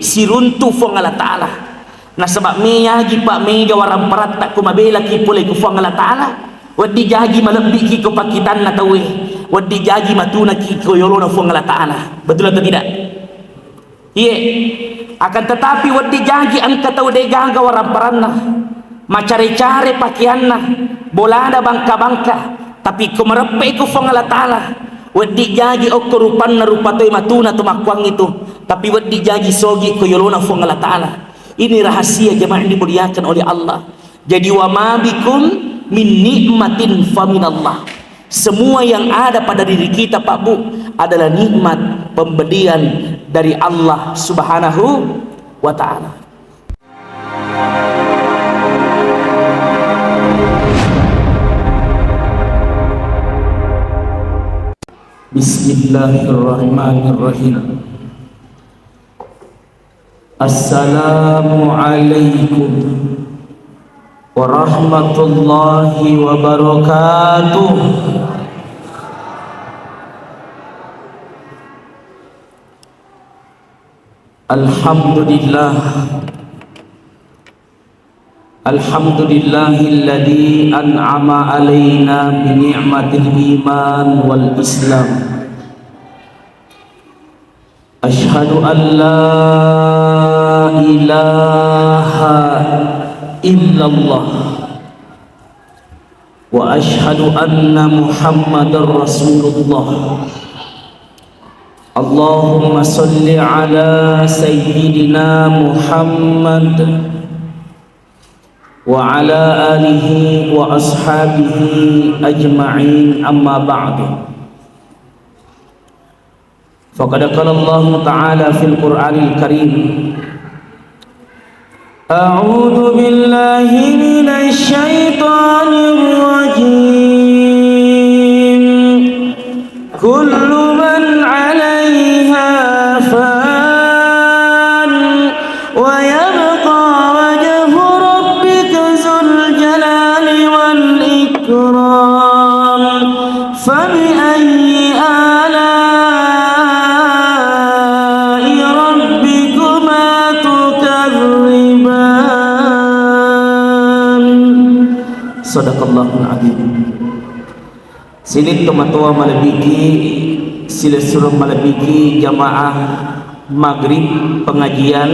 siruntu fong Allah Ta'ala. Nah sebab meyagi pak mega waram parat tak kumabela ki pulai ku fong Allah Ta'ala. Wadi jagi malebih ki ku pakitan na tawe. Wadi jagi matuna ki ku yolona fong Allah Ta'ala. Betul atau tidak? Iya. Akan tetapi wadi jagi angka tahu degaga waram paranna. Macare-care pakaianna. Bolada bangka-bangka. Tapi ku merepe ku fong Allah Ta'ala. Wadi jagi okko rupanna rupatoi matuna tu makwang itu. Tapi wadi jagi sogi ku yolona fong Allah Ta'ala. Ini rahasia jemaah yang dimuliakan oleh Allah. Jadi wa ma bikum min nikmatin faminallah. Semua yang ada pada diri kita Pak Bu adalah nikmat pemberian dari Allah Subhanahu wa Ta'ala. Bismillahirrahmanirrahim. Assalamualaikum warahmatullahi wabarakatuh. Alhamdulillah. Alhamdulillahilladzi an'ama alaina bi ni'matil iman wal islam. Ashhadu an la ilaha illallah wa ashhadu anna muhammadar rasulullah. Allahumma salli ala sayyidina Muhammad wa ala alihi wa ashabihi ajma'in, amma ba'du. Faqad qala Allah Ta'ala fil Qur'anil Karim, a'udzu billahi minasy syaithanir rajim. Kullu man 'alaiha fan wa yabqa wajhu rabbika dzul jalali wal ikram. Fa bi ayyi ala'i rabbikuma tukadziban. Sadaqallahul adzim. Silid tomatua malabiki sila suruh malabiki jamaah maghrib pengajian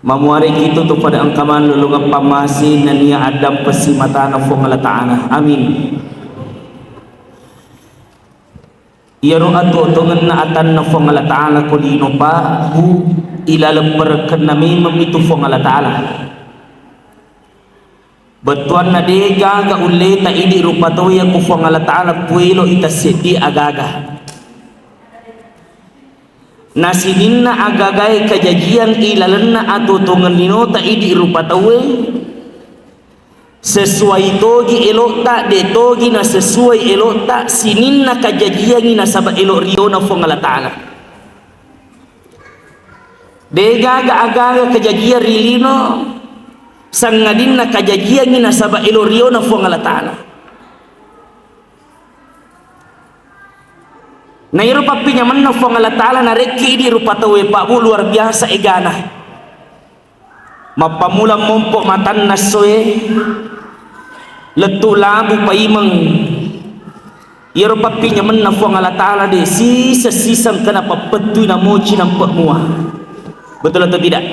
mamuari kita tu pada angkaman lulungan pamasi nania adam pesimatana fong Allah Ta'ala. Amin. Ya ru'atu tungan na atan na fong Allah Ta'ala kulino pa hu ilalam perkenami memitu fong Allah Ta'ala. Betuan na de gaga ulle ta idi rupato ya ku fong Allah Ta'ala puelo itasidi agaga. Nasidinna agagai kajajian ilalanna atau tungan lino ta idi rupato sesuai togi elok tak de togi na sesuai elok tak sininna kajajian ina sabab elok riona fong Allah Ta'ala. De gaga agaga kajajian rilino sangadinna kajajian ina sabab elok riona fong Allah Ta'ala. Na iro papinya manna fong Allah Ta'ala na reki di rupatawe Pak Bu luar biasa egana. Mapamula mompok matan nasoe letu labu paimeng. Iro papinya manna fong Allah Ta'ala de sisa-sisang kenapa petu na mochi nampak muah. Betul atau tidak?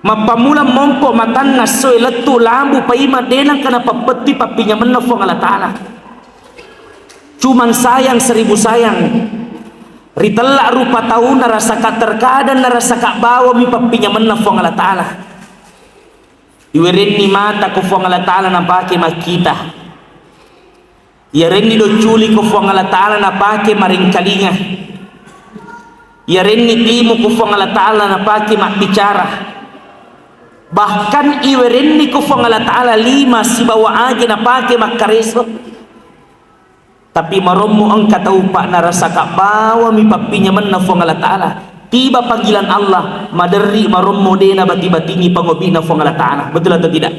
Mapamula mompok matan nasoe letu labu paimeng denang kenapa petu papinya manna fong Allah Ta'ala. Cuman sayang 1000 sayang ritelak rupa tahu narasa kak terkadang narasa kak bawa mi papinya menna fong Allah Ta'ala. Iwerenni mata ko fong Allah Ta'ala na pake makita. Yarenni do culi ko fong Allah Ta'ala na pake maringkalinga. Yarenni timu ko fong Allah Ta'ala na pake makbicara. Bahkan iwerenni ko fong Allah Ta'ala 5 si bawa aja na pake makareso. Tapi maromo ang kataupa narasa kak bawa mi papinya manna fong Allah Ta'ala. Tiba panggilan Allah maderi maromo dena bati-batini pangobina fong Allah Ta'ala. Betul atau tidak?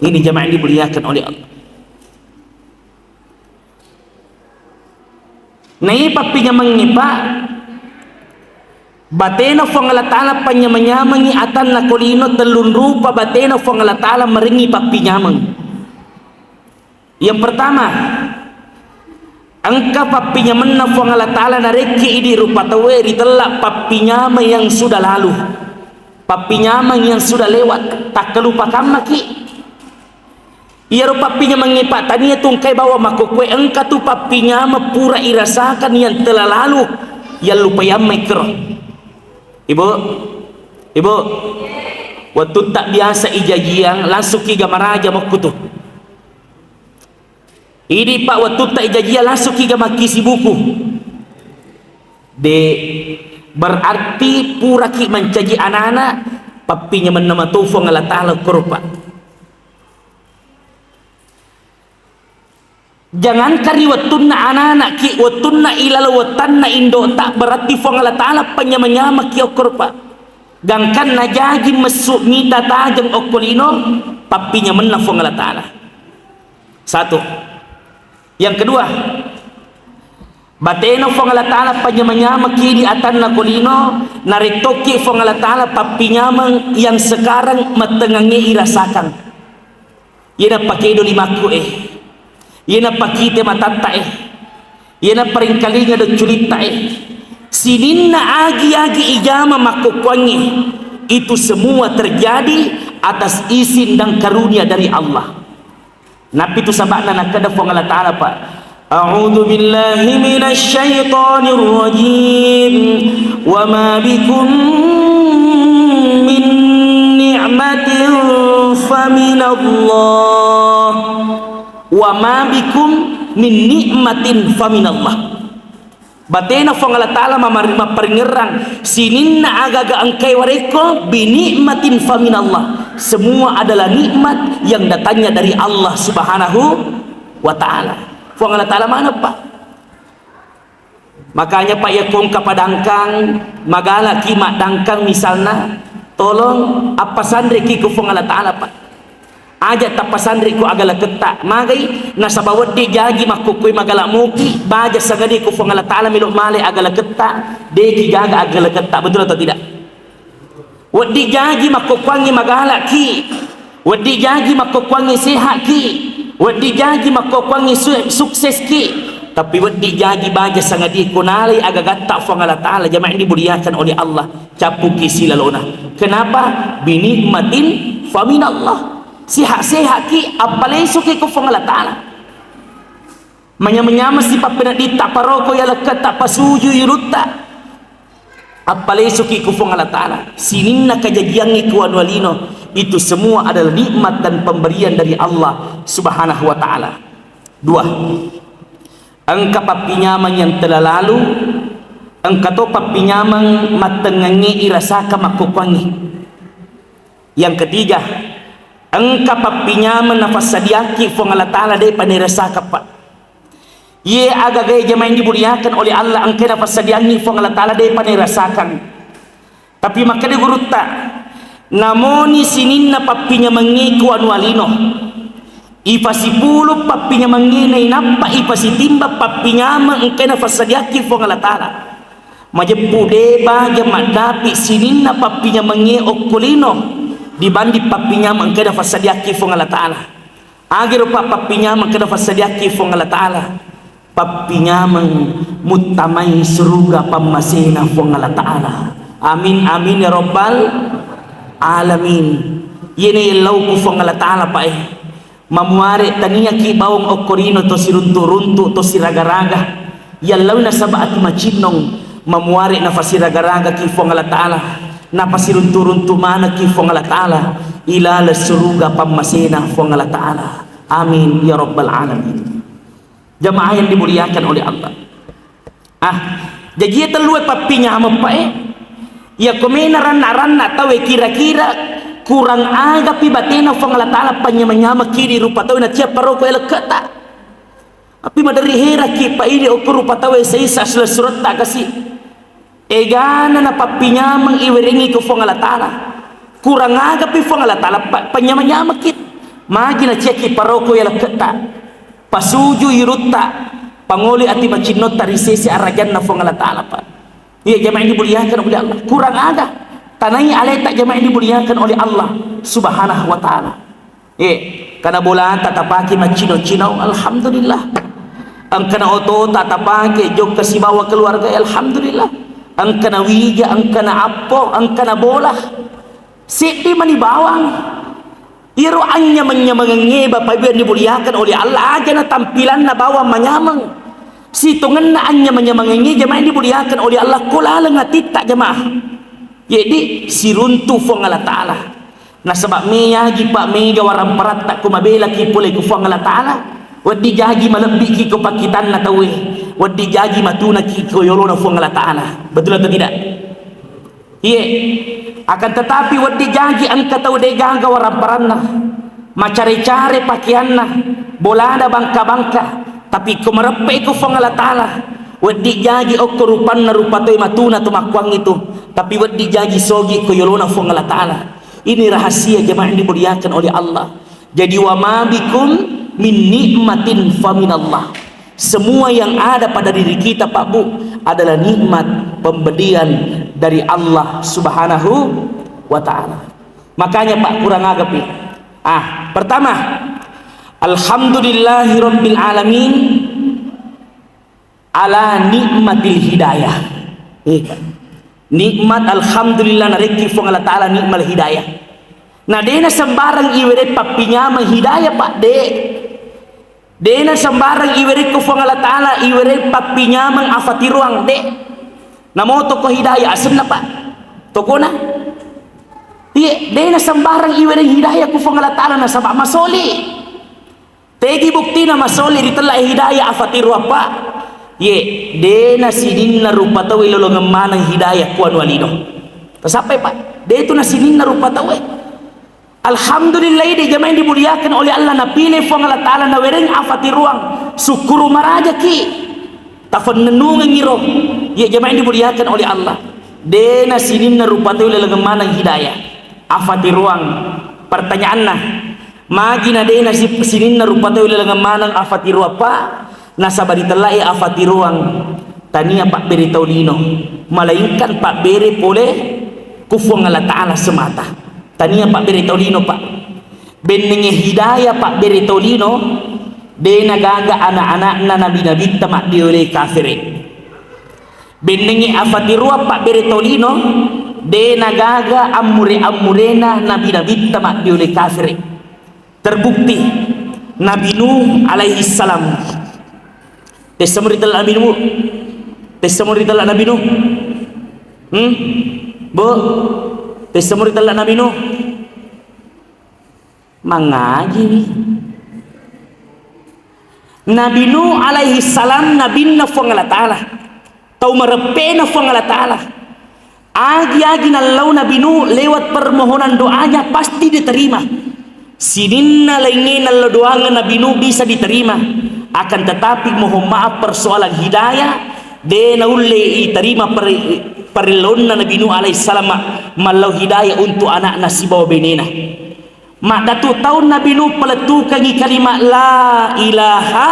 Ini jamaah yang dimuliakan oleh Allah. Nah papinya mengipa batena fong Allah Ta'ala panyamanyamangi atan na kulino telun rupa batena fong Allah Ta'ala meringi papinyamang. Yang pertama, angka papinyaman na fong Allah Ta'ala nareki idi rupa taweri telak papinyama yang sudah lalu, papinyamang yang sudah lewat tak kelupakan maki. Ia rupa pinyamangi pak tania tungkai bawa makukwe engka tu papinyama pura irasakan yang telah lalu yang lupa yang mikro. Ibu, waktu tak biasa ijajian langsung kiga maraja makutu. Ini pak waktu tak ijajian langsung kiga makisi buku. De berarti pura ki mencaji anak-anak papinya menama tufong Allah Ta'ala kurpa. Jangan kari watunna anak-anak ki watunna ilal watanna indo tak berarti fong Allah Ta'ala penyama-nyama ki okor pak. Gangkan najagi mesuk mita tajang okolino papinya menang fong Allah Ta'ala. Satu. Yang kedua, bateno fong Allah Ta'ala penyama-nyama ki di atan nakolino naritoki fong Allah Ta'ala papinyamang yang sekarang matengangi irasakan. Yana pakai do limaku Yana pakite matata Yana peringkalinya do culita sininna agi-agi ijama makukwangi. Itu semua terjadi atas izin dan karunia dari Allah. Nabi itu sabakna nakada fong Allah Ta'ala pak. A'udzu billahi minasy syaithanir rajim. Wa ma bikum min ni'matin faminallah. Wa ma bikum min ni'matin faminallah. Batena fong Allah Ta'ala mamarima peringeran sininna agaga angkai wareko binikmatin faminallah. Semua adalah nikmat yang datangnya dari Allah Subhanahu wa Ta'ala. Fong Allah Ta'ala mana pak? Makanya pak ya kong kapadangkang magala kimak dangkang misalnya tolong apa sandre ki ku fong Allah Ta'ala pak. Aja tapasandri ku agala ketak magai nasabawat di jagi makukui magala muki baja sagadi ku fong Allah Ta'ala miluk male agala ketak deki gaga agala ketak. Betul atau tidak? Wadi jagi makukwangi magala ki, wadi jagi makukwangi sehat ki, wadi jagi makukwangi sukses ki, tapi wadi jagi baja sagadi ku nali agagatak fong Allah Ta'ala. Jamaah ini dimuliakan oleh Allah capuki silalona. Kenapa? Binikmatin faminallah. Sihat-sehat ki apalagi suki ku fong Allah Ta'ala. Menyama-nyama si papenadita paroko ya lekat tak pasuju yurutta. Apalagi suki ku fong Allah Ta'ala. Sininna kajagiangi ku anwalino. Itu semua adalah nikmat dan pemberian dari Allah Subhanahu wa Ta'ala. Dua, engka papinyamang yang telah lalu, engka to papinyamang matengangi irasaka makukwangi. Yang ketiga, engka papinyaman nafas sadiaki fong Allah Ta'ala day panirasaka pak. Ye agagay jamaah yang dimuliakan oleh Allah engka nafas sadiaki fong Allah Ta'ala day panirasakan. Tapi maka di gurutta namoni sininna papinyamangi ku anwalino. Ipasipulu papinyamangi nampak ipasitimba papinyama engka nafas sadiaki fong Allah Ta'ala. Majepu deba jamak dapi sininna papinyamangi okulino dibandi papinya mengkeda fasadiaki fong Allah Ta'ala. Agir papinya mengkeda fasadiaki fong Allah Ta'ala. Papinya mutamai surga pamasena fong Allah Ta'ala. Amin amin ya rabbal alamin. Yene lau ku fong Allah Ta'ala pa mamuare tania ki bawang okorino to siruntu-runtu to siraga-raga. Yalau na sabaati macinong mamuare na fasiraga-raga ki fong Allah Ta'ala. Napasiruntu-runtu mana ki fong Allah Ta'ala ila surga pamasena fong Allah Ta'ala. Amin ya rabbal alamin. Jamaah yang dimuliakan oleh Allah. Jadi teluai papinya apa ya komena ranna tahu kira-kira kurang aga pi batena fong Allah Ta'ala panyama-nyama kiri rupa tahu na tiap paroko elekata. Api madari hera ki pa ini okur rupa tahu seisa surat tak kasih. Egana na papinya mengiweringi ku fong Allah Ta'ala kurang aga pi fong Allah Ta'ala panyama-nyama kit magi na ceki paroko ya leketa pasuju yurutta pangoli ati macinot tarisesi arajan na fong Allah Ta'ala pa Ya, jemaah yang dimuliakan oleh Allah, kurang ada tanai alai tak jemaah yang dimuliakan oleh Allah subhanahu wa ta'ala. Kana bola tak tapaki macino-cino, alhamdulillah. Ang kana oto tak tapaki jog kasibawa keluarga, alhamdulillah. Ang kana wiga, ang kana apo, ang kana bola siti manibawang iro anya manyamangangeba pabian dimuliakan oleh Allah aja na tampilan na bawa manyamang situngan na anya manyamangangi jemaah dimuliakan oleh Allah kulala ngatit tak jemaah. Jadi siruntu fong Allah Ta'ala na sebab meya gipa mega warang parat tak kumabela ki pulay ku fong Allah Ta'ala wadi jagi malebih ki ko pakitan na tawe wadi jagi matuna ki ko yolo na fong Allah Ta'ala. Betul atau tidak? Iya. Akan tetapi wadi jagi angka tahu degaga waramparanna macari-cari pakaianna bolada bangka-bangka tapi kumarepe ko fong Allah Ta'ala wadi jagi o kerupan na rupatoy matuna tumakwang itu tapi wadi jagi sogi ko yolona fong Allah Ta'ala. Ini rahasia jemaah yang dimuliakan oleh Allah. Jadi wa ma bikum min nikmatin faminallah, semua yang ada pada diri kita Pak Bu adalah nikmat pemberian dari Allah subhanahu wa ta'ala. Makanya Pak kurang agapi. Pertama, alhamdulillahi rabbil alamin ala nikmatil hidayah. Nikmat alhamdulillah nareki fong Allah ta'ala nikmat hidayah. Nah dena sembarang iwere papinya menghidayah Pak dena sembarang iwere ko fong Allah ta'ala iwere papinya mengafati ruang namo toko hidayah asem na Pak toko na dena sembarang iwere hidayah ko fong Allah ta'ala na sabak masoli tegi bukti na masoli ditela hidayah afati ruang Pak dena sidin na rupa tawe lolong manang hidayah kuan walido sampai Pak de itu na sidin na rupa tawe. Alhamdulillah di jemaah yang dimuliakan oleh Allah na pilih fong Allah Ta'ala na wereng afati ruang syukuru maraja ki tafan nenungan ngiro jemaah yang dimuliakan oleh Allah dena sinin na rupa tawe lolong manang hidayah afati ruang. Pertanyaan na magi na dena sinin na rupa tawe lolong manang afati ruang Pak nasabari telai afati ruang tania Pak beri taulino melainkan Pak beri boleh kufong Allah Ta'ala semata. Tania Pak beri taulino Pak benenge hidayah Pak beri taulino de nagaga anak-anak na nabi-nabi tamak dioleh kafirin benenge afatirua Pak beri taulino de nagaga amure-amurena nabi-nabi tamak dioleh kafirin. Terbukti Nabi Nuh alaihi salam tesamurital Nabi Nuh tesamurital Nabi Nuh Bu tesamurital Nabi Nuh mangaji Nabi Nuh alaihi salam Nabi na fong Allah Ta'ala tau merepe na fong Allah Ta'ala agi nalau Nabi Nuh lewat permohonan doanya pasti diterima. Sidinna lainnya nalo doanya Nabi Nuh bisa diterima. Akan tetapi mohon maaf persoalan hidayah dena ulle terima perilonna Nabi Nuh alaihissalam malau hidayah untuk anak nasi bawa benena mak datu tahun Nabi Nuh peletukan kalimat la ilaha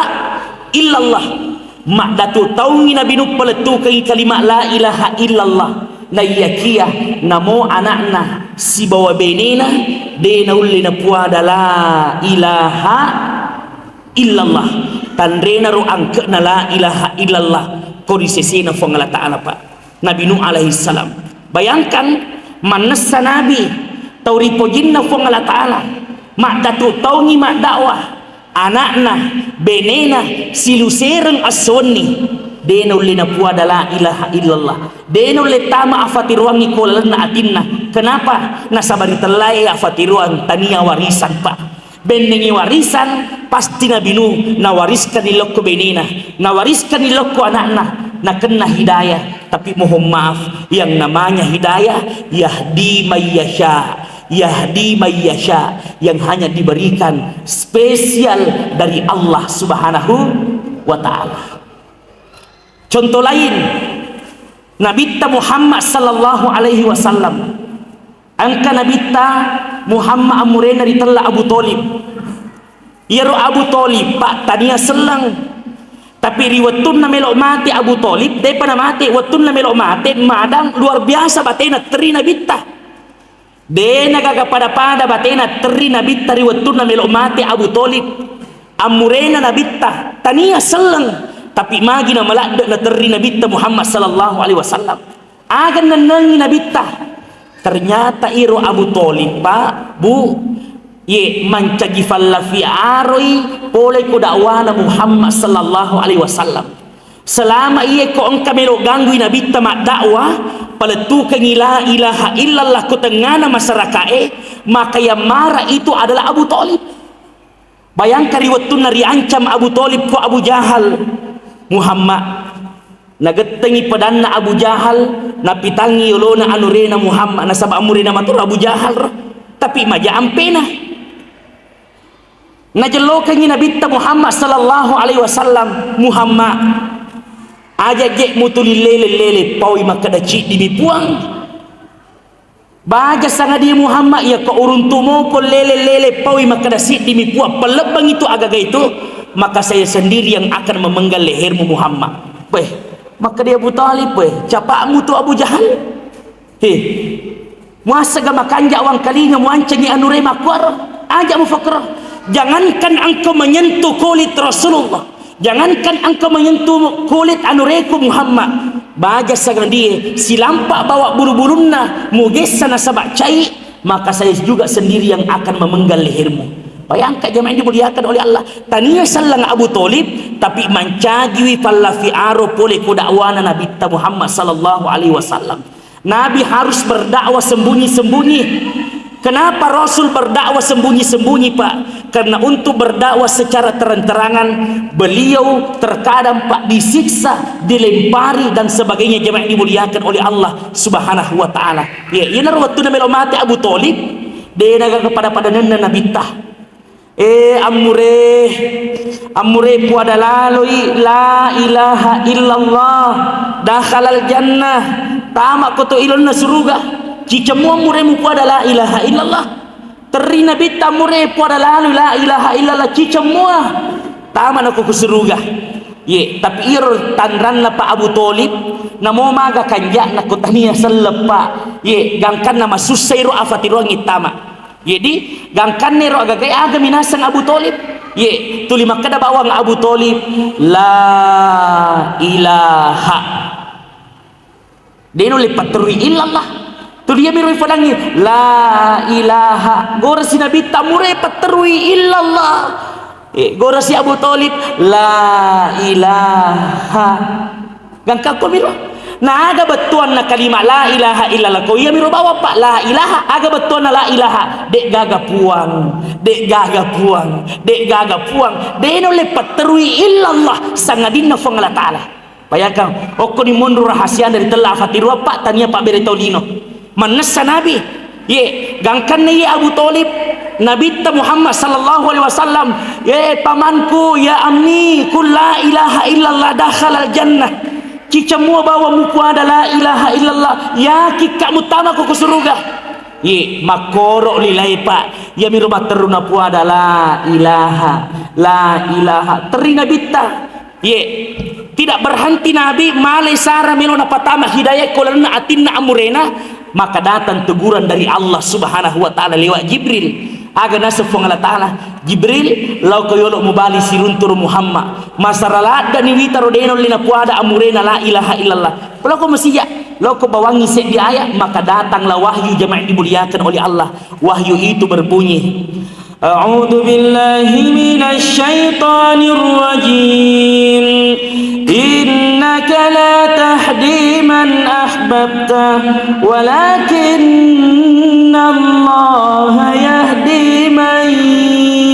illallah mak datu tahun Nabi Nuh peletukan kalimat la ilaha illallah na yakia namo anakna si bawa benena dena ulle na puada la ilaha illallah tandrena ru angke na la ilaha illallah korisesena fong Allah Ta'ala Pak Nabi Nuh alaihi salam. Bayangkan manasa Nabi tauripo jinna fong Allah Ta'ala mak datu taungi mak dakwah anakna benena silusereng asonni dena ulina puada la ilaha illallah dena ule tama afati ruangi kolalna atinna. Kenapa? Nasabari telai afati ruang tania warisan Pak benengi warisan pasti Nabi Nuh nawariskan ilokko benena nawariskan ilokko anakna na kena hidayah. Tapi mohon maaf yang namanya hidayah yahdi mayyasha yang hanya diberikan spesial dari Allah subhanahu wa ta'ala. Contoh lain Nabi Muhammad sallallahu alaihi wasallam angka Nabi Muhammad amurena ditella Abu Talib yaro Abu Talib Pak tania selang Tapi riwatun na melok mati Abu Talib, daripada mati, watun na melok mati, madang luar biasa batena teri na bitta. De nagagapada-pada batena teri na bitta riwatun na melok mati Abu Talib. Amurena na bitta, tania selang, tapi magi na malakda na teri na bitta Muhammad sallallahu alaihi wasallam. Agan nanangi na bitta. Ternyata iro Abu Talib, Pak, Bu, ye mancagi fallafi aroi boleh ko dakwana Muhammad sallallahu alaihi wasallam. Selama ia ko engka melo ganggu nabi tamak dakwah paletukan la ilaha illallah ko tengana masyarakat maka yang marah itu adalah Abu Talib. Bayangkan riwatun nari ancam Abu Talib ko Abu Jahal. Muhammad nagetengi padanna Abu Jahal napitangi yolona anurena Muhammad nasaba amurena matur Abu Jahal tapi maja ampena najelokan Nabi Muhammad sallallahu alaihi wasallam. Muhammad aja je mutuli lele pawi makada cik di puang baga sangat dia Muhammad ya ko uruntumo ko lele pawi makada cik di puang pelebang itu agaga itu maka saya sendiri yang akan memenggal lehermu Muhammad. Weh maka dia Abu Talib weh capakmu tu Abu Jahal muasa gama kanjak wang kalinya muancangi anure makwar aja mufakrah. Jangankan engkau menyentuh kulit Rasulullah, jangankan engkau menyentuh kulit anureku Muhammad, baga sangat dia silampak bawa bulu-bulunna mugesa nasabak cai, maka saya juga sendiri yang akan memenggal lehermu. Bayangkan jemaah yang dimuliakan oleh Allah, tania sallang Abu Talib tapi mancagi fallafi aro boleh ku dakwana Nabi Muhammad sallallahu alaihi wasallam. Nabi harus berdakwah sembunyi-sembunyi. Kenapa Rasul berdakwah sembunyi-sembunyi, Pak? Karena untuk berdakwah secara terang-terangan beliau terkadang Pak disiksa, dilempari dan sebagainya jemaah dimuliakan oleh Allah Subhanahu wa taala. Ya, ina waktu na mati Abu Talib dia naga kepada nana Nabi tah. Amure puada lalui la ilaha illallah dakhalal jannah tamak koto ilonna suruga. Cicamua muremu puada la ilaha illallah teri Nabi tamure puada lalu la ilaha illallah cicamua taman aku keseruga ye tapi ir tanran Pak Abu Talib namo maga kanjak na kotania selepa ye gangkan nama susairu afatiru ngitama jadi gangkan nero agagai aga minasang Abu Talib ye tuli makada bawang Abu Talib la ilaha deno lepat terui illallah tu dia miroi fadangi la ilaha gora si Nabi tamure paterui illallah gora si Abu Talib la ilaha gangka ko miro na aga betuan na kalimat la ilaha illallah ko iya miro bawa Pak la ilaha aga betuan na la ilaha dek gaga puang deno le paterui illallah sangadinna fang Allah taala. Bayangkan okko ni mundur rahasia dari telah fatirwa Pak tanya Pak Beretolino manasa Nabi ye gangkan ye Abu Talib Nabi Muhammad sallallahu alaihi wasallam ye pamanku ya ammi kul la ilaha illallah dakhalal jannah cicamua bawa muku ada la ilaha illallah ya kikak mutama ku surga ye makoro lilai Pak ya mirumat teruna puada la ilaha terina bitta ye tidak berhenti Nabi malai sara milona patama hidayah kolana atinna amurena maka datang teguran dari Allah Subhanahu wa taala lewat Jibril. Aga nasab Allah taala Jibril lau koyolo mubali siruntur Muhammad masaralat dan witaro deno lina puada amurena la ilaha illallah. Kalau kau mesti ya, lau kau bawangi set di ayat maka datanglah wahyu jemaah dimuliakan oleh Allah. Wahyu itu berbunyi A'udzu billahi minasy syaithanir rajim. Innaka la tahdi man ahbabta walakinna Allah yahdi man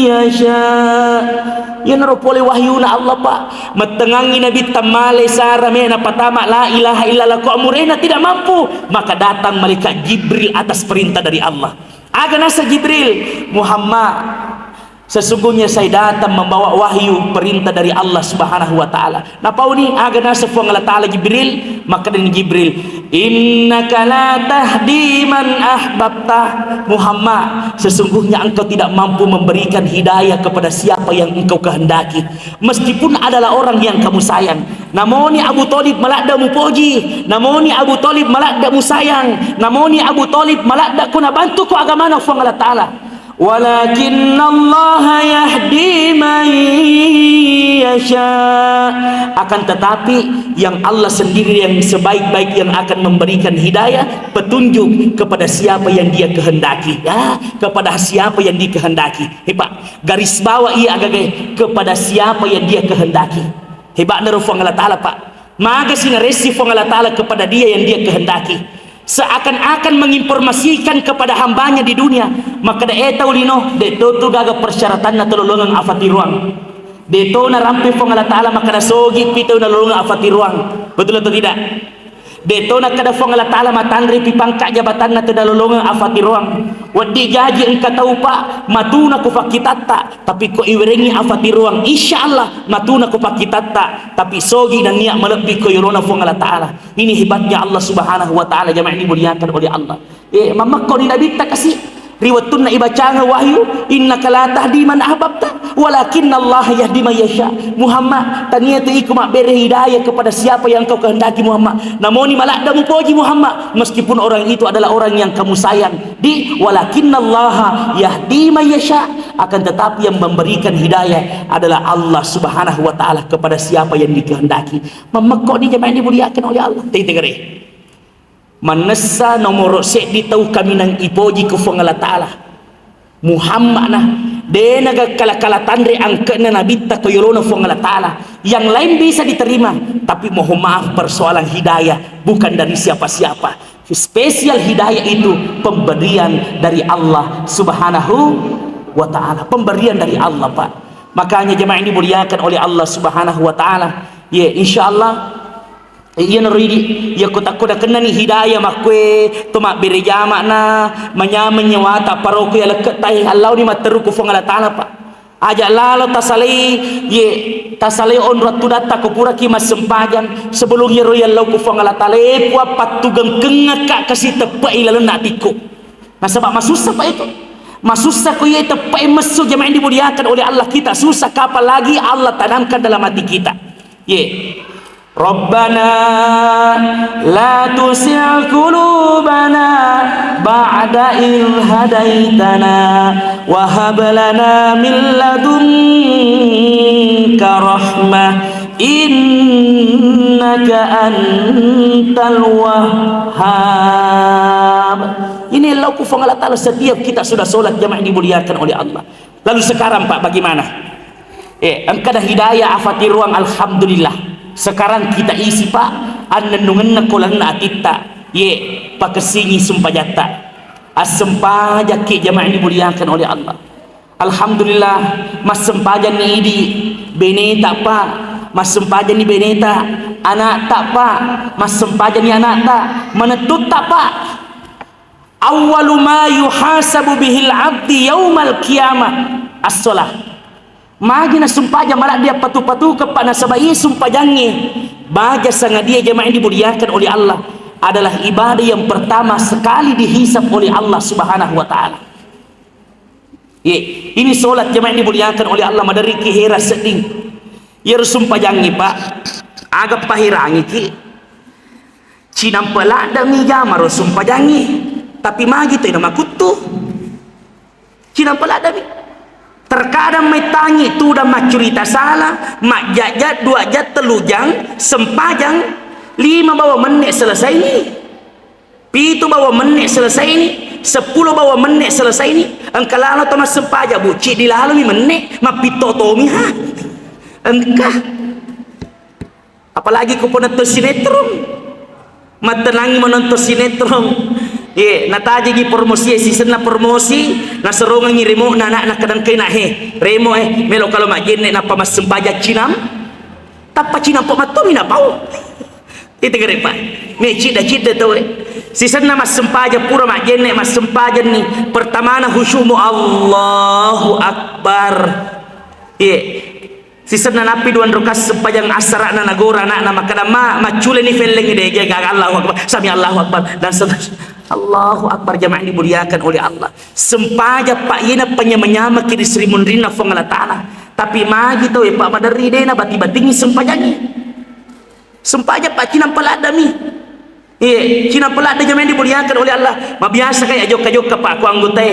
yasha. Ya naropole wahyuna Allah Pak metengangi Nabi tamale saramena patama la ilaha illallah ko amurena tidak mampu maka datang malaikat Jibril atas perintah dari Allah. Aga nasa Jibril Muhammad Sesungguhnya saya datang membawa wahyu perintah dari Allah Subhanahu wa taala. Napau ni aga nasa fuang Allah taala Jibril, maka dengan Jibril, innaka la tahdi man ahbabta. Muhammad, sesungguhnya engkau tidak mampu memberikan hidayah kepada siapa yang engkau kehendaki, meskipun adalah orang yang kamu sayang. Namoni Abu Talib malak mu poji, namoni Abu Talib malak mu sayang, namoni Abu Talib malak ku na bantu ko agama na fuang Allah taala. Walakinna Allah yahdi man yasha. Akan tetapi yang Allah sendiri yang sebaik-baik yang akan memberikan hidayah, petunjuk kepada siapa yang dia kehendaki, ya, kepada siapa yang dikehendaki. Hebat, garis bawah ia agak kepada siapa yang dia kehendaki. Hebat narufang Allah Ta'ala Pak, maka sinaresi fang Allah Ta'ala kepada dia yang dia kehendaki, seakan-akan menginformasikan kepada hambanya di dunia. Maka da etau lino de tu gaga persyaratan na tulungan afati ruang de to na rampi fong Allah taala, maka da sogi pito na lulungan afati ruang. Betul atau tidak? De to na kada fong Allah taala matandri pipangka jabatan na tada lulungan afati ruang. Wadi jaji engka tau Pak matuna ku fakitata, tapi ko iwerengi afati ruang, insyaallah matuna ku fakitata, tapi sogi dan niat melebih ko yurona fong Allah taala. Ini hebatnya Allah Subhanahu wa taala, jamaah ini dimuliakan oleh Allah. Mama ko ni nabi tak kasih riwayatun na ibacanga wahyu, innaka la tahdi man ahbabta walakinna Allah yahdi man yasha. Muhammad, tania tu iku mak beri hidayah kepada siapa yang kau kehendaki Muhammad. Namoni malak damu puji Muhammad, meskipun orang itu adalah orang yang kamu sayang. Di walakinna Allah yahdi man yasha, akan tetapi yang memberikan hidayah adalah Allah Subhanahu wa taala kepada siapa yang dikehendaki. Memekok ni jemaah dimuliakan oleh Allah. Tengok manasa nomor set di tahu kami nang ipoji ku fong Allah taala Muhammad nah de naga kala tandre angkena nabi ta ko yolona fong Allah taala. Yang lain bisa diterima, tapi mohon maaf persoalan hidayah bukan dari siapa-siapa. Spesial hidayah itu pemberian dari Allah Subhanahu wa taala, pemberian dari Allah Pak. Makanya jemaah ini dimuliakan oleh Allah Subhanahu wa taala. Ya insyaallah iya noridi ya ko takko da kena ni hidayah makwe to mak bere jamak na manyamanya wata paroko ya leket tai Allah ni materu ku fong Allah taala Pak. Ajak lalo tasalai ye tasalai on ratu data ko pura ki mas sempajan sebelum ye royal lau ku fong Allah taala ku apa tugeng kengak kasih tepa ila nak tiko. Nah sebab masusah Pak itu, masusah ko ye tepa mesu jemaah dimuliakan oleh Allah kita, susah kapal lagi Allah tanamkan dalam hati kita. Ye Rabbana la tusi' qulubana ba'da idh hadaitana wa hab lana min ladunka rahmah innaka antal wahhab. Ini lau kufang Allah Ta'ala setiap kita sudah solat jamaah dimuliakan oleh Allah. Lalu sekarang Pak bagaimana? Engkau dah hidayah afati ruang, alhamdulillah. Sekarang kita isi Pak annenungan nakolan na atita ye pakesini sumpajata as-sempajak ke jamaah dimuliakan oleh Allah. Alhamdulillah mas sempajan ni di beneta Pak, mas sempajan ni beneta anak tak Pak, mas sempajan ni anak tak menetut tak Pak. Awwalu ma yuhasabu bihil abdi yaumal qiyamah as-shalah. Magi na sumpaja malak dia patu-patu kepada sabai sumpajannya baja sangat dia jemaah dimuliakan oleh Allah adalah ibadah yang pertama sekali dihisap oleh Allah Subhanahu wa taala. Ini solat jemaah dimuliakan oleh Allah madari ki hera seding. Ya sumpajannya Pak agak pahirangi ki cinampela da mi jamar sumpajannya tapi magi tu nama kutu cinampela da mi. Terkadang mai tangi tu dah mak cerita salah, mak jajat 2 jat telujang sempajang 5 bawa menit selesai ni, 7 bawa menit selesai ni, 10 bawa menit selesai ni. Engkalala tu mas sempaja bucik dilalu 5 menit mak pito tomi ha engkah apalagi ku penonton sinetron matenangi menonton sinetron. Nataji gi promosi season na promosi na serongan ngi remo na anak kadang kay na remo melo kalau majin na pamas sempaja cinam tapa cinam po matomi na pau itu gere pa me cida to Sisan na mas sempaja pura mak jenne mas sempaja ni pertama na khusyumu Allahu Akbar. Sisan na napi duan rokas sempajang asara na nagora na makana macule ni feleng ide gagal Allahu Akbar sami Allahu Akbar dan Allahu Akbar jamaah dimuliakan oleh Allah. Sempaja pak yena penyama kiri Sri Mundrina fong Allah Ta'ala. Tapi magi tahu pak madari dena bati-batingi sempajanya. Sempaja pak kinam peladami. Kinam pelada jamaah dimuliakan oleh Allah. Mabiasa kayak jok-jok pak aku anggota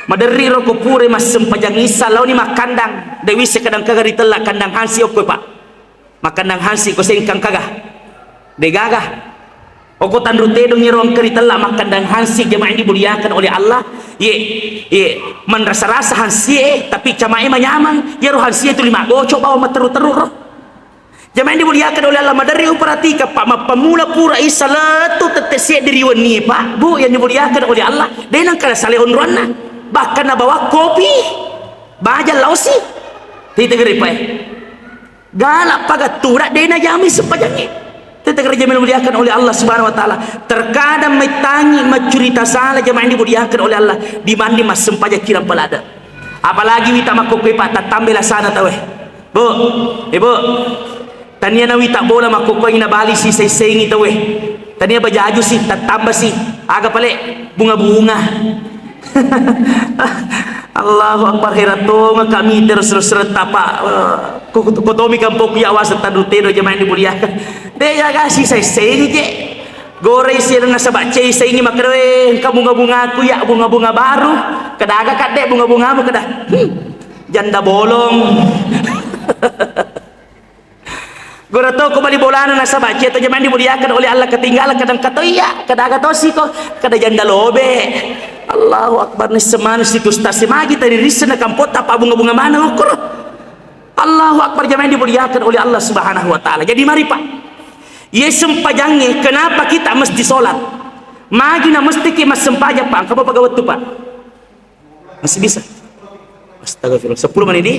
madari roko pure mas sempajang isa lau ni makandang dewi sekadang kagak ditelak kandang hansi okoy pak. Makandang hansi ko sengkang kagah. Degagah. Oko tanrute dong nyerong keritela makan dan hansi jamaah dimuliakan oleh Allah. Man rasa-rasa hansi tapi jamaah manyamang ya roh hansi itu 5 goco bawa materu-teru roh. Jamaah dimuliakan oleh Allah madari uparatika pak pemula pura isa letu tetesi diri wani pak bu yang dimuliakan oleh Allah denang kada salehon ruanna bahkan na bawa kopi baja lausi tidak geripai galak pagatura dena jami sepajangi kita kerja dimuliakan oleh Allah Subhanahu wa taala. Terkadang metangi macurita salah jamaah dimuliakan oleh Allah di mandi mas sempaja kiram pelada. Apalagi wita makokoi pak tatambela sana tawe. Bu, ibu. Tania na wita bola makokoi na bali si sengi tawe. Tania bajaju sih tatambah sih. Aga pale bunga-bunga. Allahu Akbar herato kami terus tapa kotomi kampung ya awas tadutero jamaah dimuliakan dia kasih saya sengi gore sir na sabak cei sengi makrewe bunga-bunga aku ya bunga-bunga baru kadaga kadek bunga-bungamu kada janda bolong gore to ko bali bolana na sabak cei to jamaah dimuliakan oleh Allah ketinggalan kadang kata iya kadaga tosi ko kada janda lobe. Allahu Akbar ni semana situ stasi magi tadi risna kampot apa bunga-bunga mana ukur. Allahu Akbar jamaah dimuliakan oleh Allah Subhanahu wa taala. Jadi mari Pak. Ye sempajangnya kenapa kita mesti salat? Magi na mesti ki mas sempaja Pak. Kamu pagawe tu Pak. Masih bisa. Astagfirullah. 10 menit ini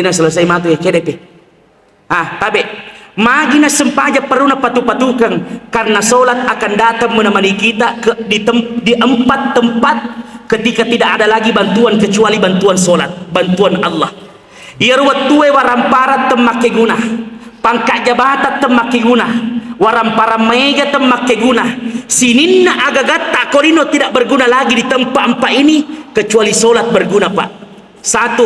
dia selesai matu ya KDP. Tabe. Magi na sempaja perlu na patu-patukan karena solat akan datang menemani kita di 4 tempat ketika tidak ada lagi bantuan kecuali bantuan solat, bantuan Allah. Irwat tuwe warampara temake guna, pangkat jabatan temake guna, warampara mega temake guna. Sininna agagata korino tidak berguna lagi di tempat 4 ini kecuali solat berguna Pak. 1.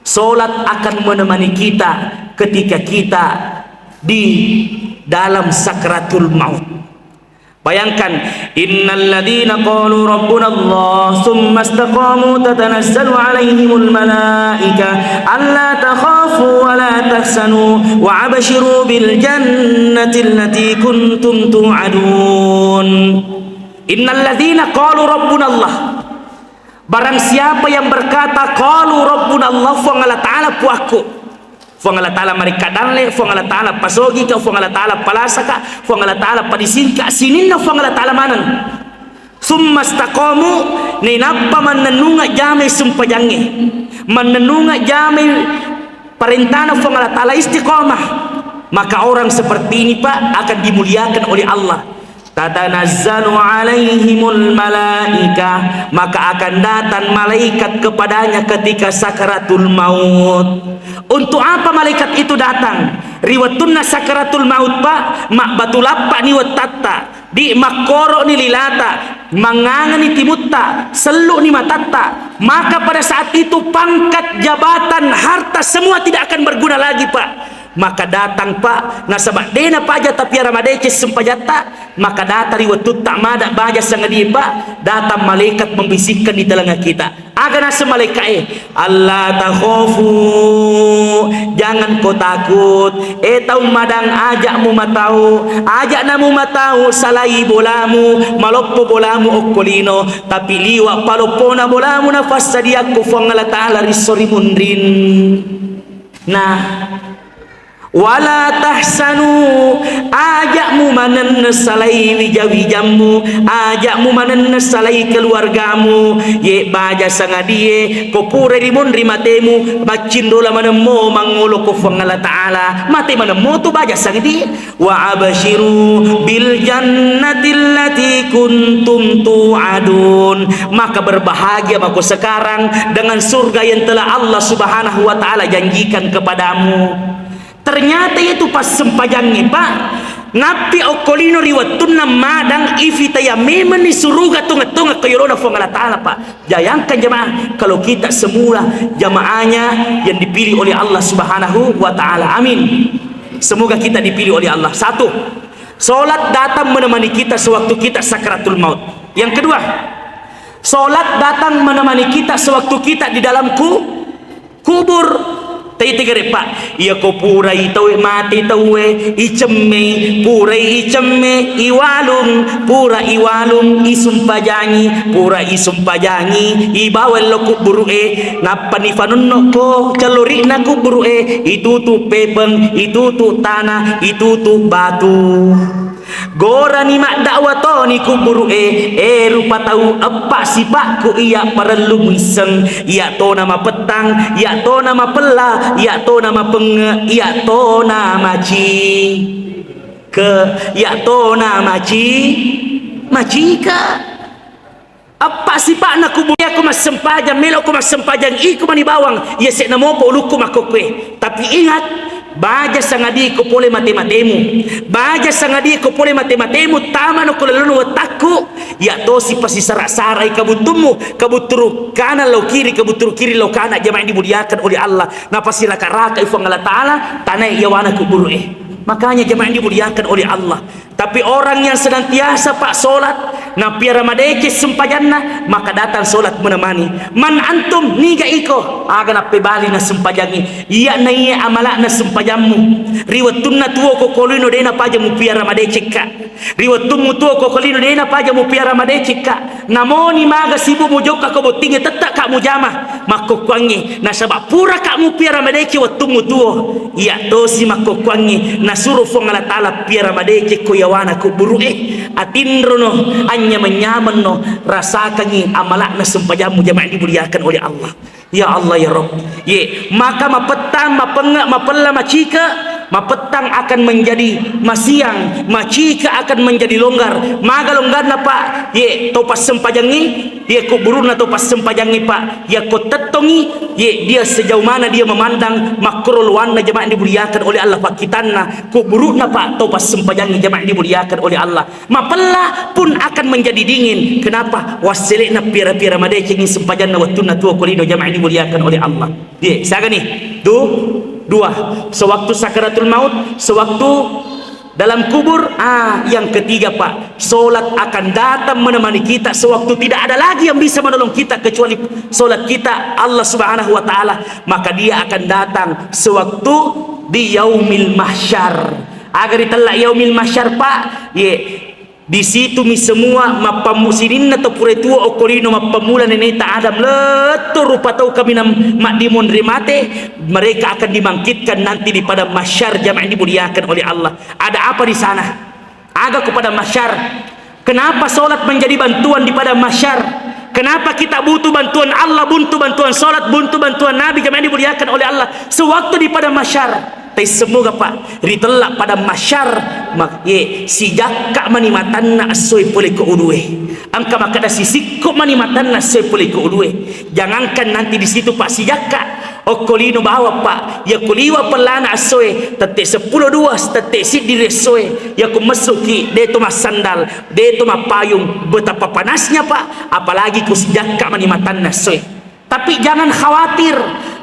Solat akan menemani kita ketika kita di dalam sakratul maut. Bayangkan innal ladzina qalu rabbuna Allah tsumma istaqamu tatanazzalu alaihimul malaika alla takhafu wa la tahzanu wa abshiru bil jannati allati kuntum tu'adun. Innal ladzina qalu rabbuna Allah, barang siapa yang berkata qalu rabbuna Allah fa Allah taala puaku Fong Allah Ta'ala mereka danle, Fong Allah Ta'ala pasogi ka, Fong Allah Ta'ala palasaka, Fong Allah Ta'ala padisingka, sinin na Fong Allah Ta'ala manan. Summa istaqamu ninappa mananunga jame sumpajange. Mananunga jame perintahna Fong Allah Ta'ala istiqamah. Maka orang seperti ini Pak akan dimuliakan oleh Allah. Tatanazzalu alaihimul malaika, maka akan datang malaikat kepadanya ketika sakaratul maut. Untuk apa malaikat itu datang? Riwatunna sakaratul maut Pak mak batulappa ni watatta di makoro ni lilata mangangan ni timutta seluk ni matatta. Maka pada saat itu pangkat, jabatan, harta semua tidak akan berguna lagi Pak. Maka datang Pak nasabak dena paja tapi ramadece sempajata, maka datang riwatut tak madak baja sangadi Pak, datang malaikat membisikkan di telinga kita agana semalaikat Allah takhofu, jangan kau takut, tahu madang ajakmu matau, ajak namu matau salai bolamu maloppo bolamu okolino tapi liwa palopona bolamu nafas sadiaku fong Allah Ta'ala risori mundrin. Nah wala tahsanu, ajakmu manen salai wijawijammu, ajakmu manen salai keluargamu, ye baja sangadie ko pure rimun rimatemu bacindola manemo mangolo ko fangala taala mate manemo tu baja sangadie. Wa abashiru bil jannati allati kuntum tu'adun, maka berbahagia maka sekarang dengan surga yang telah Allah Subhanahu wa taala janjikan kepadamu. Ternyata itu pas sempajangnya pak ngapi okolino riwatun madang ifita ya memang ni suruga tunga-tunga kayolona fangala ta'ala pak. Bayangkan jemaah kalau kita semula jamaahnya yang dipilih oleh Allah Subhanahu wa ta'ala. Amin. Semoga kita dipilih oleh Allah. Satu, solat datang menemani kita sewaktu kita sakratul maut. Yang kedua, solat datang menemani kita sewaktu kita di dalam kubur. Tiga pak, ia ko purai tawe mati tawe icemme purai icemme iwalung pura iwalung isumpajangi pura isumpajangi ibawel lo kuburu ngapani fanunno ko calori na kuburu itu tu pepeng itu tu tanah itu tu batu. Gora ni mak dakwato ni kuburu rupa tahu apa sifat ku iya perlu miseng iya to nama petang iya to nama pela iya to nama penge iya to nama ci ke iya to nama ci macika apa sifat na kuburu aku mas sempajang melok ku mas sempajang iku mani bawang ya sek namo po luku makokwe. Tapi ingat baja sangadi ko pole mate-matemu, baja sangadi ko pole mate-matemu tamano ko lelunu watakku ya tosi pasi sarak-sarai kabutumu kabuturu kana lo kiri kabuturu kiri lo kana jamaah dimuliakan oleh Allah na pasi raka-raka ifang Allah taala tanai yawana kuburu makanya jamaah dimuliakan oleh Allah. Tapi orang yang senantiasa pak solat na piara madeke sempajanna maka datang solat menemani. Man antum niga iko aga na pebali na sempajangi iya na iya amala na sempajammu riwatunna tuo ko kolino dena pajamu piara madeke ka riwatunmu tuo ko kolino dena pajamu piara madeke ka namoni maga sibu mujoka ko botinge tetak ka mujama makokwangi na sabab pura ka mu piara madeke watunmu tuo iya dosi makokwangi na suruh fongala taala piara madeke ko yawana kuburu atindrono anya menyamanno rasakangi amalak na sempajamu jamaah dimuliakan oleh Allah. Ya Allah ya Rabb. Ye maka mapetang mapengak mapella macika mapetang akan menjadi masiang macika akan menjadi longgar maga longgarna pak ye topas sempajangi dia kuburuna topas sempajangi pak ya ko tetongi ye dia sejauh mana dia memandang makrul wana jemaah dimuliakan oleh Allah pak kitanna kuburuna pak topas sempajangi jemaah dimuliakan oleh Allah mapella pun akan menjadi dingin. Kenapa? Wasilina pira-pira madece ngin sempajanna watuna tua kolino jemaah dimuliakan oleh Allah. Ye saga nih dua sewaktu sakaratul maut sewaktu dalam kubur. Yang ketiga pak solat akan datang menemani kita sewaktu tidak ada lagi yang bisa menolong kita kecuali solat kita Allah Subhanahu wa taala. Maka dia akan datang sewaktu di yaumil mahsyar. Agar ditelak yaumil mahsyar pak ye di situ mi semua mapamusirin atau pure tua okolino mapamula neneta Adam letur rupa tahu kami mak dimun rimate mereka akan dibangkitkan nanti di pada mahsyar jamaah dimuliakan oleh Allah. Ada apa di sana? Aga kepada mahsyar. Kenapa solat menjadi bantuan di pada mahsyar? Kenapa kita butuh bantuan Allah, butuh bantuan solat, butuh bantuan Nabi jamaah dimuliakan oleh Allah sewaktu di pada mahsyar? Tapi semoga pak ritelak pada masyar mak ye si jakka manimatanna asoi pole ke udue angka makada sisikko manimatanna asoi pole ke udue. Jangankan nanti di situ pak si jakka okolino bawa pak ya kuliwa pelana asoi tete 10 2 tete si diresoe ya ku masuki deto mas sandal deto mas payung betapa panasnya pak apalagi ku si jakka manimatanna asoi. Tapi jangan khawatir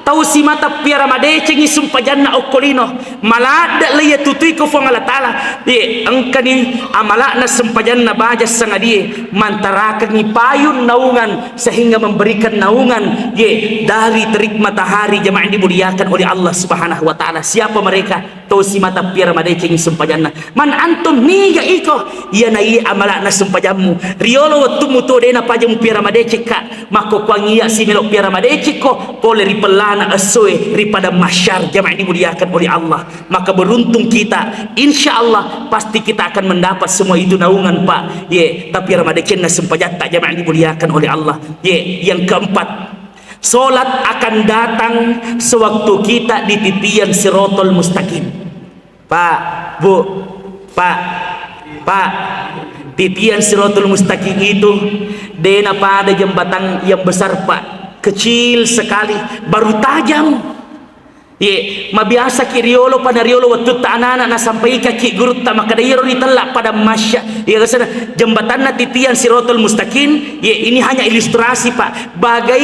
tahu si mata piara madece ngi sumpajanna okolino malada laya tutui ko fangala taala ye angkani amalakna sumpajanna baja sangadie mantaraka ngi payun naungan sehingga memberikan naungan ye dari terik matahari jemaah dimuliakan oleh Allah Subhanahu wa taala. Siapa mereka? to si mata piara madecing sumpajanna man antum niga iko ia na ia amala na sumpajamu riolo waktu muto dena pajamu piara madecik ka mako kwangia si melok piara madecik ko pole ripelana asoe ripada masyar jamaah dimuliakan oleh Allah. Maka beruntung kita, insya Allah pasti kita akan mendapat semua itu naungan Pak. Tapi Ramadan sempajat tak jamaah dimuliakan oleh Allah. Yang keempat, solat akan datang sewaktu kita di titian sirotol mustaqim. Pak, Bu, Pak, titian sirotol mustaqim itu dena pada jembatan yang besar Pak, kecil sekali, baru tajam. Mabiasa ki riolo pada riolo waktu ta anak na sampai kaki guru ta maka dayro ditellak pada masya kesana jembatan na titian sirotol mustaqim. Ini hanya ilustrasi Pak, bagai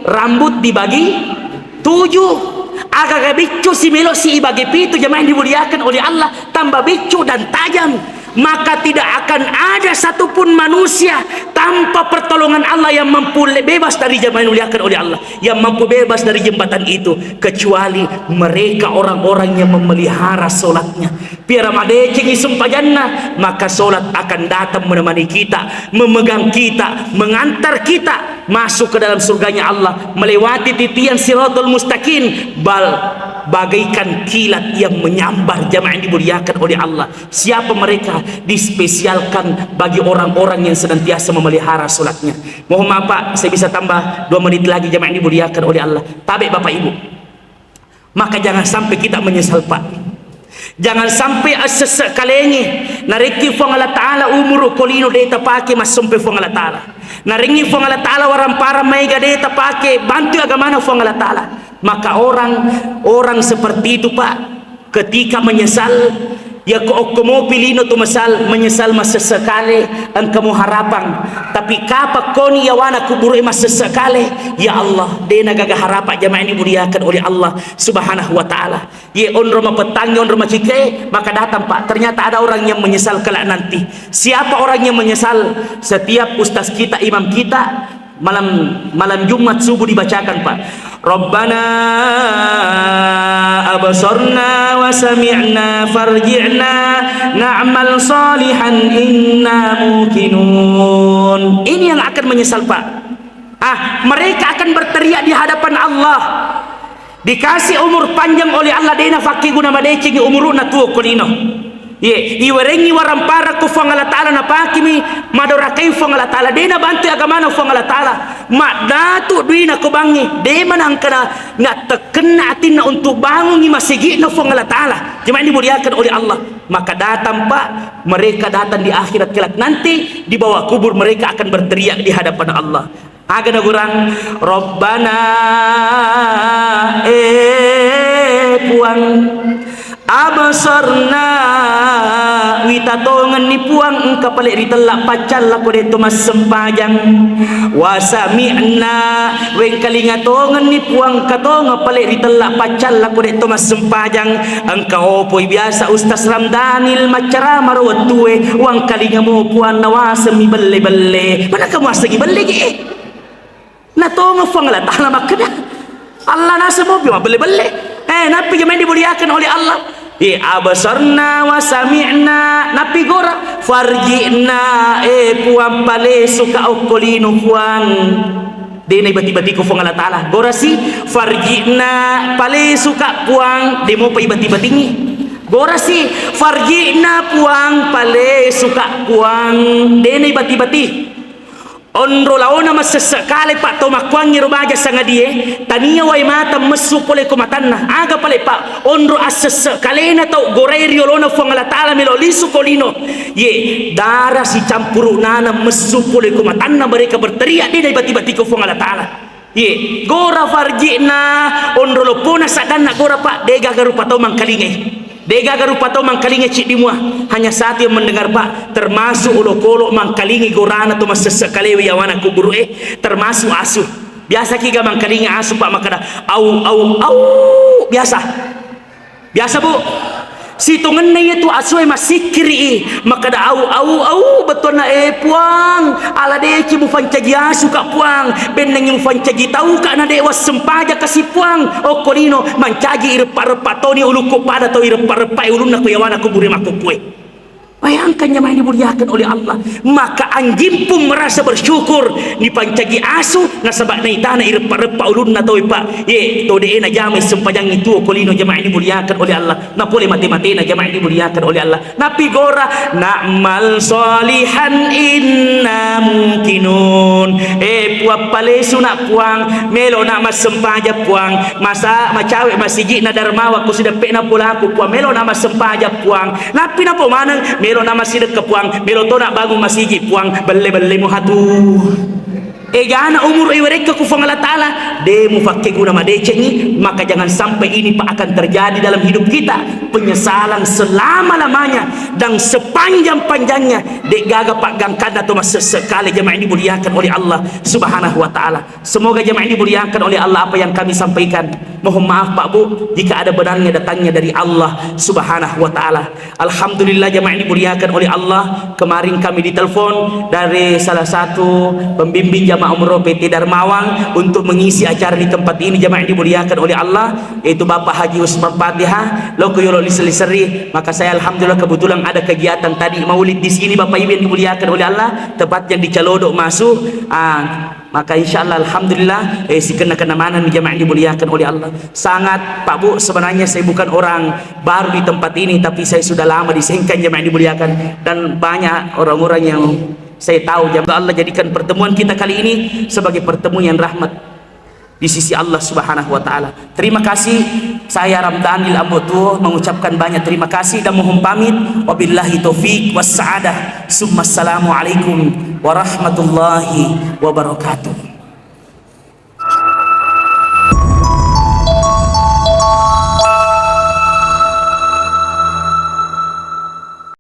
rambut dibagi 7 agak bicu si melo si ibagi pitu jemaah dimuliakan oleh Allah, tambah bicu dan tajam. Maka tidak akan ada satupun manusia tanpa pertolongan Allah yang mampu bebas dari jemaah dimuliakan oleh Allah, yang mampu bebas dari jembatan itu, kecuali mereka orang-orang yang memelihara solatnya. Piara madecing isumpajanna, maka solat akan datang menemani kita, memegang kita, mengantar kita masuk ke dalam surganya Allah, melewati titian siratul mustaqim, bagaikan kilat yang menyambar jamaah yang dimuliakan oleh Allah. Siapa mereka? Dispesialkan bagi orang-orang yang senantiasa memelihara solatnya. Mohon maaf Pak, saya bisa tambah 2 menit lagi jamaah yang dimuliakan oleh Allah. Tapi Bapak Ibu, maka jangan sampai kita menyesal Pak. Jangan sampai asesek kalengi nareki fong Allah Ta'ala umur kolino deta pake masumpe fong Allah Ta'ala naringi fong Allah Ta'ala warampara maiga deta pake bantu agamana fong Allah Ta'ala. Maka orang seperti itu Pak, ketika menyesal ya komo pilino tu menyesal masa sekali engkau harapan, tapi kapak koni yawana kuburu masa sekali ya Allah dena gaga harapan jamaah ini dimuliakan oleh Allah Subhanahu wa taala. On rumah petang, on rumah cike, maka datang Pak, ternyata ada orang yang menyesal kelak nanti. Siapa orang yang menyesal? Setiap ustaz kita, imam kita malam Jumat subuh dibacakan Pak, Rabbana abasarna wa sami'na farji'na na'mal salihan inna muqinun. Ini yang akan menyesal Pak. Mereka akan berteriak di hadapan Allah, dikasih umur panjang oleh Allah, dena fakir guna madecing umuruna tuh kolino. Iwarengi warampara ku fong Allah Ta'ala na pakimi madorakai fong Allah Ta'ala dena bantu agamana fong Allah Ta'ala mak datu duina ku bangi de manang kana nggak tekena atina untuk bangun masigi na fong Allah Ta'ala jemaah dimuliakan oleh Allah. Maka datang Pak, mereka datang di akhirat kelak nanti di bawah kubur mereka akan berteriak di hadapan Allah. Agak kurang Rabbana puang abasarna witatongan ni puang engka palik ritelak pacal lako deto mas sempajang wasami'na weng kalingatongan ni puang katonga palik ritelak pacal lako deto mas sempajang engka opoi biasa Ustaz Ramdanil macara marwatue wang kalinga mo puan nawasemi belle mana kamu asagi belle natonga fang la ta'ala makna Allah nasa mo biwa belle napi jemaah dimuliakan oleh Allah. Abasarna wa sami'na napi gora farji'na puang pale suka okolino puang dene bati-bati ko fong Allah Ta'ala gora si farji'na pale suka puang demo pa ibati-batingi gora si farji'na puang pale suka puang dene bati-bati onro laona masesekale Pak tomakwang ngirubaga sangadie tania way mata mesu pole kumatanna aga pale Pak onro asesekale na tau gorei riolona fong Allah Ta'ala melo lisu kolino darah si campuru nana mesu pole kumatanna mereka berteriak di bati-bati ko fong Allah Ta'ala gora farjina onro lopona sadana gora Pak dega garupa tau mangkalingai dega garupa tau mangkalingi cik dimua hanya satu yang mendengar Pak, termasuk ulo-kolo mangkalingi gorana tu masesakalewi yawana kuburu termasuk asu biasa kiga mangkalingi asu Pak makada au biasa Bu situngan na itu asoy masikri maka da au betul na puang ala de ki mu fancagi asu ka puang beneng yung fancagi tau ka na de was sempaja kasi puang o kolino mancagi irpa-repa toni ulu ko pada to irpa-repa ulun na kuyawana ko buri makukue. Bayangkan jemaah yang dimuliakan oleh Allah, maka anjing pun merasa bersyukur ni pancagi asu nasabak na itana irpa-repa ulun na toy pa ye to de na jamai sempajang itu kolino jemaah yang dimuliakan oleh Allah na boleh mati-mati na jemaah yang dimuliakan oleh Allah na pigora na'mal salihan inna mungkinun puap palesu nak puang melo nak mas sempaja puang masa macawe masiji na darmawa ku sudah pe na pula aku puang melo nak mas sempaja puang napi na po manang melo nama sidak ke puang melo to nak bangun masjid puang belle mu hatu gana umur mereka kufang Allah Ta'ala de mufakke guna madece ni maka jangan sampai ini pak akan terjadi dalam hidup kita penyesalan selama-lamanya dan sepanjang-panjangnya dek gaga pak gangkan atau masa sekali jemaah ini dimuliakan oleh Allah Subhanahu wa Ta'ala. Semoga jemaah ini dimuliakan oleh Allah apa yang kami sampaikan. Mohon maaf Pak Bu jika ada benarnya datangnya dari Allah Subhanahu wa Ta'ala. Alhamdulillah jemaah ini dimuliakan oleh Allah. Kemarin kami ditelepon dari salah satu pembimbing jamaah umroh PT Darmawang untuk mengisi acara di tempat ini jemaah yang dimuliakan oleh Allah, yaitu Bapak Haji Usman Fatihah Loko Yolo Liseri. Maka saya alhamdulillah kebetulan ada kegiatan tadi maulid di sini Bapak Ibu yang dimuliakan oleh Allah, tepatnya di Calodok masuk. Maka insyaallah alhamdulillah si kena mana di jemaah yang dimuliakan oleh Allah. Sangat Pak Bu, sebenarnya saya bukan orang baru di tempat ini, tapi saya sudah lama disehingkan jemaah yang dimuliakan dan banyak orang-orang yang saya tahu. Allah jadikan pertemuan kita kali ini sebagai pertemuan yang rahmat di sisi Allah Subhanahu wa Ta'ala. Terima kasih. Saya Ramdanil Ambotuo mengucapkan banyak terima kasih dan mohon pamit. Wabillahi taufiq wassa'adah. Assalamualaikum warahmatullahi wabarakatuh.